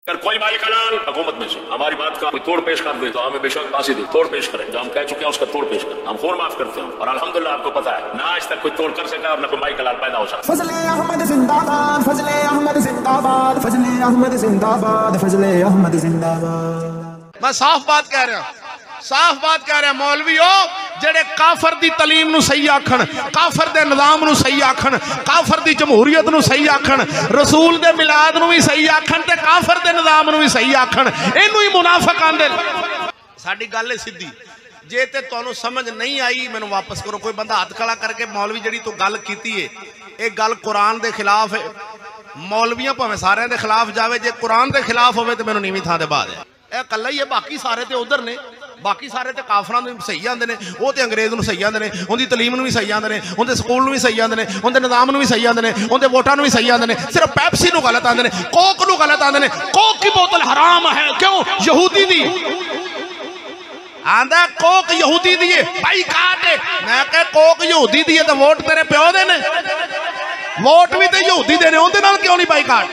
اگر کوئی مائی کلال حکومت میں سے ہماری بات کا کوئی توڑ پیش کر دے تو ہمیں بے شک پاسی دے توڑ پیش کریں، جو ہم کہہ چکے ہیں اس کا توڑ پیش کریں، ہم خون معاف کرتے ہیں اور الحمدللہ آپ کو پتا ہے نہ آج تک کوئی توڑ کر سکا اور نہ کوئی مائی کلال پیدا ہو سکتا۔ فضل احمد زندہ باد، فضل احمد زندہ باد، فضل احمد زندہ باد، فضل احمد زندہ باد۔ میں صاف بات کہہ رہا ہوں، صاف بات کہہ رہا ہوں، مولویو جڑے کافر دی تعلیم نو صحیح آکھن، کافر دے نظام نو صحیح آکھن، کافر دی جمہوریت نو صحیح آکھن، رسول دے میلاد نو بھی صحیح آکھن تے کافر دے نظام نو بھی صحیح آکھن، اینو ہی منافق آندے۔ ساڈی گل ہے سیدھی، جے تے تانوں سمجھ نہیں آئی مینوں واپس کرو۔ کوئی بندہ ہاتھ کھڑا کر کے مولوی جڑی تو گل کیتی ہے اے گل قرآن دے خلاف ہے، مولویاں پاویں سارے دے خلاف جاوے، جے قرآن دے خلاف ہوے تے مینوں نیویں تھاں تے بعد ہے۔ اے کلا ہی ہے، باقی سارے تے ادھر نے، باقی سارے تے کافراں نوں صحیح آندے نے، وہ تے انگریز نوں صحیح آندے نے، اون دی تعلیم نوں بھی صحیح آندے نے، اون دے سکول نوں بھی صحیح آندے نے، اون دے نظام نوں بھی صحیح آندے نے، اون دے ووٹاں نوں بھی صحیح آندے نے، صرف پیپسی نوں غلط آندے نے، کوک نوں غلط آندے نے۔ کوک کی بوتل حرام ہے، کیوں؟ یہودی دی آندا کوک یہودی دی ہے، بھائی کاٹ ہے۔ میں کہ کوک یہودی دی ہے تے ووٹ تیرے پیو دے نے، ووٹ بھی تے یہودی دے نے، اون دے نال کیوں نہیں بائی کاٹ؟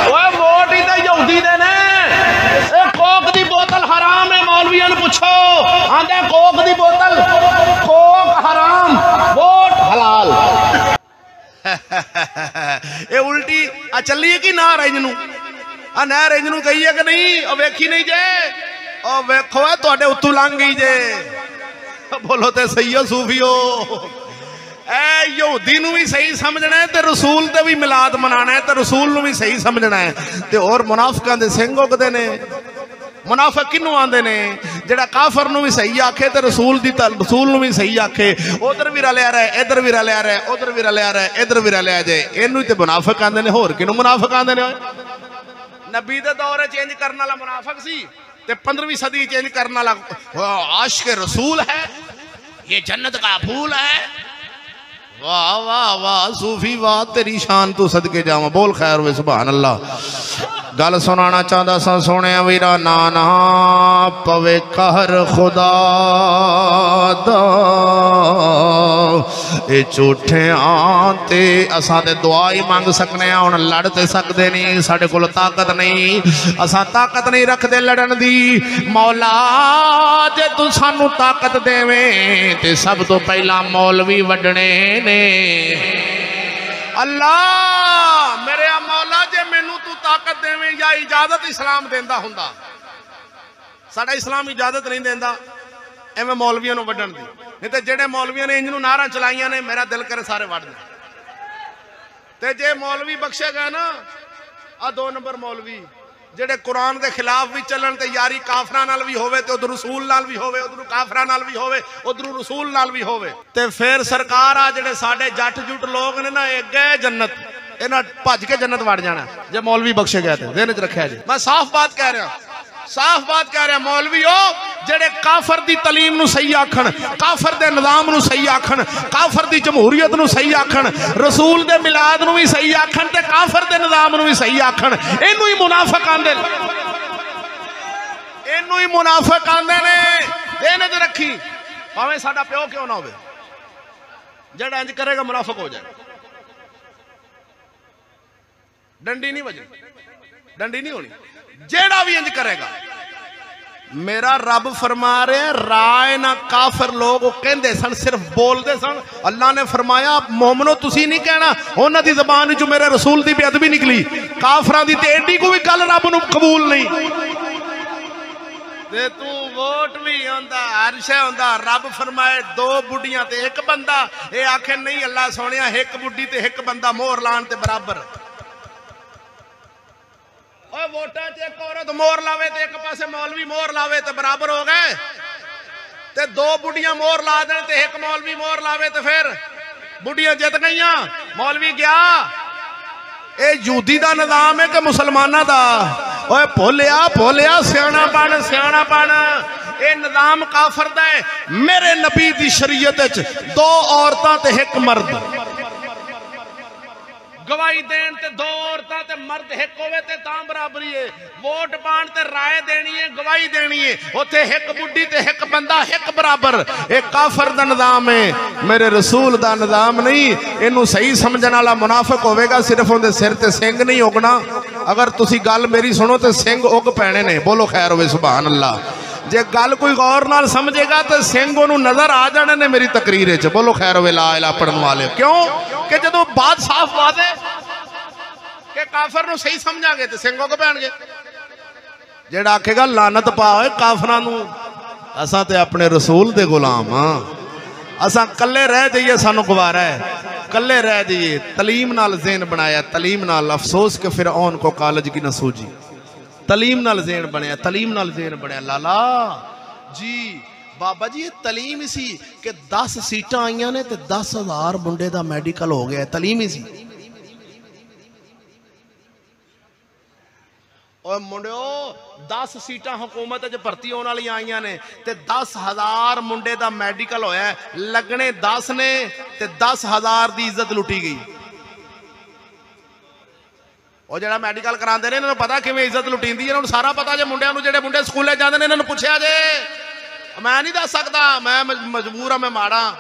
اوے ووٹ ہی تے یہودی دے نے۔ کوک دی بوتل حرام ہے، مولویاں نوں پوچھو، آندا کوک دی بوتل کوک حرام، ووٹ حلال۔ اے الٹی چلی ہے کہ نہ رنج نوں؟ نہ رنج نوں کہی ہے کہ نہیں؟ او ویکھی نہیں جے، او ویکھو تواڈے اتوں لنگ گئی جے۔ بولو تے صحیح ہو صوفیو؟ اے یہودی نو بھی صحیح سمجھنا ہے تے رسول تے بھی میلاد منانا ہے تے رسول نو بھی صحیح سمجھنا ہے تے اور منافقاں دے سنگ اگدے نے۔ منافق کنوں آندے نے؟ جڑا کافر نو بھی صحیح آکھے تے رسول نو بھی صحیح آکھے، ادھر بھی رلیا رہے، ادھر بھی رلیا رہے، ادھر بھی رلیا رہے، ادھر بھی رلیا جائے، اینو تے منافق آندے نے۔ ہور کنوں منافق آندے نے؟ نبی دے دور چینج کرنے والا منافق سی تے 15ویں صدی چینج کرنے والا عاشق رسول ہے، یہ جنت کا پھول ہے۔ واہ واہ واہ صوفی واہ، تیری شان تو صدقے جاواں، بول خیر ہوئے سبحان اللہ۔ گل سنانا چاہتا سا سونے ویرا، نانا پوے قہر خدا دا، اے جھوٹے آتے اساں تے دعا ہی مانگ سکنے ہیں، ہن لڑ تے سکدے نہیں، ساڈے کول طاقت نہیں، اساں طاقت نہیں رکھ دے لڑن دی۔ مولا جے تو سانو طاقت دیویں تے سب تو پہلا مولوی وڈنے نے۔ اللہ میرے مولا جے مینوں تو طاقت دیویں یا اجازت اسلام دیندا ہوندا، ساڈا اسلام اجازت نہیں دیندا ایویں مولویاں نوں وڈن دی، نہیں تے جڑے مولویاں نے انج نوں نعرہ چلائیاں نے میرا دل کرے سارے وڈ دیں۔ تے جے مولوی بخشے گئے نا آ 2 نمبر مولوی جڑے قرآن دے خلاف بھی چلن تے یاری کافراں نال بھی ہووے تے ادھر رسول نال بھی ہووے، ادھر کافراں نال بھی ہووے، ادھر رسول نال بھی ہووے، تے پھر سرکار آ جڑے ساڈے جٹ جٹ لوگ نے نا اے گئے جنت، انہاں بھج کے جنت وڑ جانا جے مولوی بخشے گئے تے ذہن وچ رکھیا جی۔ میں صاف بات کہہ رہا ہوں، صاف بات کہہ رہا ہوں، مولویو جڑے کافر دی تعلیم نو صحیح آکھن، کافر دے نظام نو صحیح آکھن، کافر دی جمہوریت نو صحیح آکھن، رسول دے میلاد نو بھی صحیح آکھن تے کافر دے نظام نو بھی صحیح آکھن، اینو ہی منافق آندے، اینو ہی منافق آندے نے۔ ذہن وچ رکھی، بھاویں ساڈا پیو کیوں نہ ہوے، جڑا انج کرے گا منافق ہو جائے۔ ڈنڈی نہیں بجنی، ڈنڈی نہیں ہونی، جیڑا بھی انج کرے گا۔ میرا رب فرما رہے ہیں رائے نہ کافر لوگ کہندے سن، صرف بول دے سن۔ اللہ نے فرمایا مومنو تسی نہیں کہنا، انہاں دی زبان جو میرے رسول دی بے ادبی نکلی، کافراں دی تے ایڈی کوئی گل رب نو قبول نہیں۔ تے تو ووٹ بھی ہوندا، ہر شے ہوندا، رب فرمائے 2 بڈیاں تے 1 بندہ، اے آکھے نہیں اللہ سونیا 1 بڈی تے 1 بندہ مہر لان تے برابر۔ اوہ ووٹاں چ 1 عورت مہر لاوے تے 1 پاسے مولوی مہر لاوے تے برابر ہو گئے، تے 2 بڈیاں مہر لا دیں تے 1 مولوی مہر لاوے تے پھر بڈیاں جت گئیاں، مولوی گیا۔ اے یہودی دا نظام ہے کہ مسلمانہ دا؟ اوہ بھولیا سیانا پن، اے نظام کافر دا ہے۔ میرے نبی دی شریعت وچ 2 عورتاں تے 1 مرد، گواہی دین تے دو عورتاں تے مرد ایک ہوئے تے تاں برابری ہے، ووٹ پان تے رائے دینی ہے، گواہی دینی ہے، اوتھے ایک بڈھی تے ایک بندہ ایک برابر، ایک کافر دا نظام ہے، میرے رسول دا نظام نہیں۔ اینو صحیح سمجھن والا منافق ہوے گا، صرف اون دے سر تے سنگ نہیں اگنا۔ اگر تسی گل میری سنو تے سنگ اگ پینے نے، بولو خیر ہوئے سبحان اللہ۔ جے گل کوئی غور نال سمجھے گا تو سنگ انہوں نظر آ جانے نے میری تقریر ہے، بولو خیر ہوئے لا الہ پڑھن والے۔ کیوں کہ جدو بات صاف واضح کہ کافر نو صحیح سمجھا گے تو سنگوں کو پہن گے۔ جیڑا آکھے گا لعنت پاؤے کافرانو، اساں تے اپنے رسول دے غلام ہاں، اساں کلے رہ جائیے سانو گوارا ہے، کلے رہ جائیے۔ تعلیم نال ذہن بنایا، تعلیم نال، افسوس کہ فرعون کو کالج کی نہ سوجی، تعلیم نال ذہن بنیا، تعلیم نال ذہن بنیا۔ لالا جی بابا جی یہ تعلیم اسی کہ 10 سیٹاں آئیاں نے تے 10,000 منڈے دا میڈیکل ہو گیا ہے، تعلیم اسی۔ اور منڈیو 10 سیٹاں حکومت جو بھرتی ہونے والی آئیاں نے تے 10,000 منڈے دا میڈیکل ہویا ہے، لگنے 10 نے تے 10,000 دی عزت لٹی گئی۔ اور جڑا میڈیکل کران دے نے انہوں نے پتا کہ میں عزت لٹیندی ہے، انہوں نے سارا پتا جے منڈیاں نو جڑے منڈے سکولے جاندے نے انہوں نے پوچھیا جے، میں نہیں دس سکتا، میں مجبور ہوں، میں ماڑا۔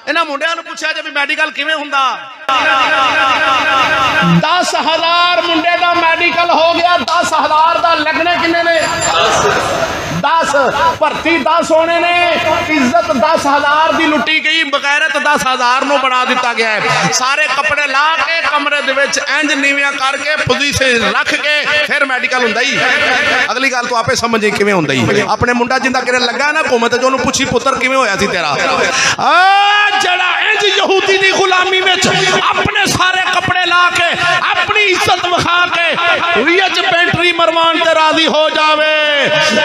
انہاں منڈیاں نو پوچھیا جے بھی میڈیکل کیویں ہوندا؟ 10,000 منڈے دا میڈیکل ہو گیا، 10,000 دا لگنے کنے نے؟ 10 بھرتی 10 ہونے نے، عزت 10,000 دی لٹی گئی، بغیرت 10,000 نو بنا دیتا گیا ہے۔ سارے کپڑے لا کے کمرے دے وچ انج نیویاں کر کے پوزیشن رکھ کے پھر میڈیکل ہوندا ہی۔ اگلی گل تو آپے سمجھیں کیویں ہوندا ہی۔ اپنے منڈا جندا کرے لگا نا حکومت جو انہوں پوچھی پتر کیویں ہویا سی تیرا؟ جڑا انج یہودی دی غلامی وچ اپنے سارے کپڑے لا کے اپنی عزت وکھا کے ویچ پینٹری مروان تے راضی ہو جاوے،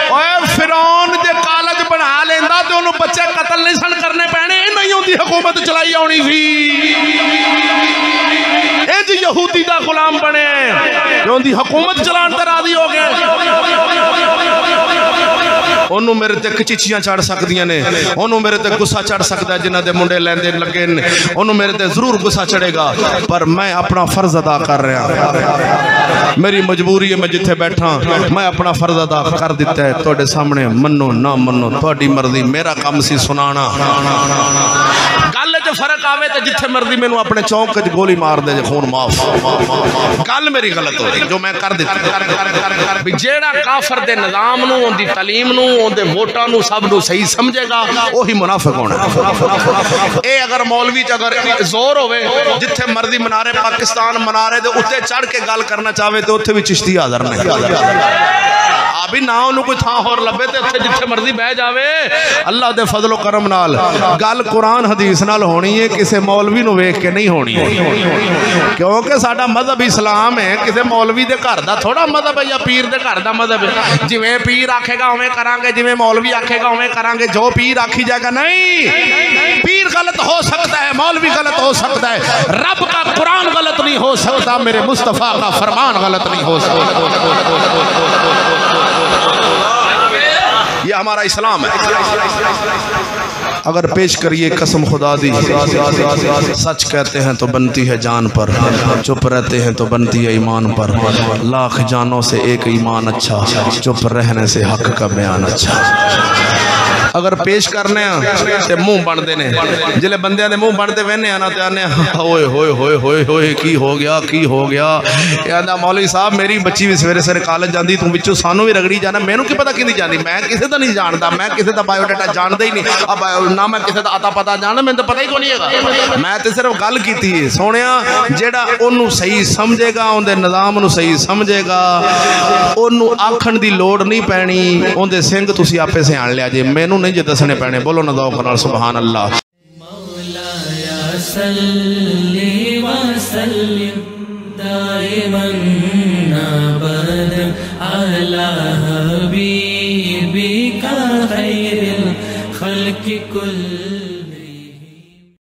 اوے فرعون دے کالج بنا لیندا تے انہوں بچے قتل نہیں سن کرنے پینے، نہیں ہوندی حکومت چلائی آنی سی۔ انج یہودی دا غلام بنے جو ہوندی حکومت چلان تے راضی ہو گئے۔ انہوں میرے تے کچیچیاں چڑھ سکدیاں نے، انہوں میرے تے گسا چڑھ سکتا ہے، جنہ دے منڈے لیندے لگے نے، انہوں میرے تے ضرور گسا چڑھے گا، پر میں اپنا فرض ادا کر رہا، میری مجبوری ہے، میں جتھے بیٹھا میں اپنا فرض ادا کر دیتا ہے، توڑے سامنے منو نہ منو توڑی مرضی، میرا کام سی سنانا۔ گل جو فرق آوے تے جتھے مرضی میں نو اپنے چونک جو گولی مار دے خون معاف، گل میری غلط ہو رہی جو میں کر دیتا بھی جیڑا کافر دے نظام نو ان دی تعلیم نو ان دے ووٹاں نو سب نو صحیح سمجھے گا وہی منافق ہونا۔ اے اگر مولوی اگر زور ہوئے جتھے مرضی منارے پاکستان منارے دے اتنے چڑھ کے گل کرنا چاہے تو اتنے بھی چشتی حاضر نہیں، ابھی نہ انہوں کوئی تھا اور لبے تے اتنے جتھے مرضی بہ جاوے۔ اللہ دے فضل و کرم نال گل قرآن حدیث نال ہونی ہے، کسے مولوی نو ویکھ کے نہیں ہونی ہے، کیونکہ ساڈا مذہب اسلام ہے، کسے مولوی دے گھر دا تھوڑا مذہب ہے یا پیر دے گھر دا مذہب ہے، جویں پیر آکھے گا اویں کران گے، جویں مولوی آکھے گا اویں کران گے، جو پیر آکھی جائے گا نہیں۔ پیر غلط ہو سکتا ہے، مولوی غلط ہو سکتا ہے، رب کا قرآن غلط نہیں ہو سکتا، میرے مصطفیٰ کا فرمان غلط نہیں ہو سکتا۔ یہ ہمارا اسلام ہے۔ اگر پیش کریے قسم خدا دی، سچ کہتے ہیں تو بنتی ہے جان پر، چپ رہتے ہیں تو بنتی ہے ایمان پر، لاکھ جانوں سے ایک ایمان اچھا، چپ رہنے سے حق کا بیان اچھا۔ اگر پیش کرنے تے منہ بن دینے، جلے بندے دے منہ بن دے وینے آنا تے آنے ہوئے ہوئے ہوئے ہوئے ہوئے کی ہو گیا کی ہو گیا۔ یہ مولوی صاحب میری بچی بھی سویرے سویرے کالج جاندی، تم بچوں سانو بھی رگڑی جانا، میں نو کی پتا کیندی جاندی، میں کسے دا نہیں جاندا، میں کسے دا بایو ڈیٹا جاندا ہی نہیں، اب نہ میں کسے دا آتا پتا جاندا، میں تو پتہ ہی کو نہیں ہے، میں تے صرف گل کیتی ہے۔ سونیا جیڑا اونوں صحیح سمجھے گا، اون دے نظام نو صحیح سمجھے گا، اونوں آکھن دی لوڑ نہیں پینی، اون دے سنگ تسی آپے سے آن لیا جے، مینوں نہیں جے دسنے پینے۔ بولو نا ذوق نال سبحان اللہ۔ مولایا صلی وسلم دائما ابدا علی حبیبک خیر الخلق کل